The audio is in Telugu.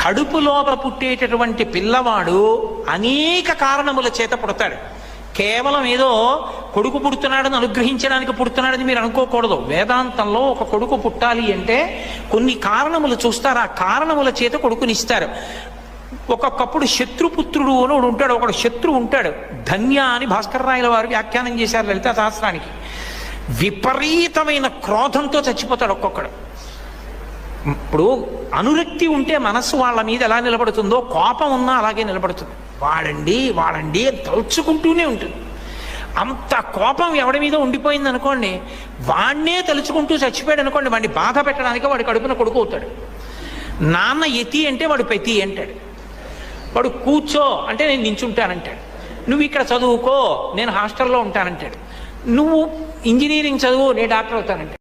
కడుపులోప పుట్టేటటువంటి పిల్లవాడు అనేక కారణముల చేత పుడతాడు. కేవలం ఏదో కొడుకు పుడుతున్నాడని అనుగ్రహించడానికి పుడుతున్నాడని మీరు అనుకోకూడదు. వేదాంతంలో ఒక కొడుకు పుట్టాలి అంటే కొన్ని కారణములు చూస్తారు, ఆ కారణముల చేత కొడుకునిస్తారు. ఒక్కొక్కప్పుడు శత్రుపుత్రుడు అని ఒకడు ఉంటాడు, ఒకడు శత్రువు ఉంటాడు. ధన్య అని భాస్కర రాయల వారు వ్యాఖ్యానం చేశారు లలితా సహస్రానికి. విపరీతమైన క్రోధంతో చచ్చిపోతాడు ఒక్కొక్కడు. ఇప్పుడు అనురక్తి ఉంటే మనస్సు వాళ్ళ మీద ఎలా నిలబడుతుందో కోపం ఉన్నా అలాగే నిలబడుతుంది. వాడండి వాడండి అని తలుచుకుంటూనే ఉంటుంది. అంత కోపం ఎవడి మీద ఉండిపోయింది అనుకోండి, వాడినే తలుచుకుంటూ చచ్చిపోయాడు అనుకోండి, వాడిని బాధ పెట్టడానికి వాడి కడుపున కొడుకు అవుతాడు. నాన్న ఎతి అంటే వాడు పెతి అంటాడు. వాడు కూర్చో అంటే నేను నించుంటానంటాడు. నువ్వు ఇక్కడ చదువుకో నేను హాస్టల్లో ఉంటానంటాడు. నువ్వు ఇంజనీరింగ్ చదువు నేను డాక్టర్ అవుతానంటాడు.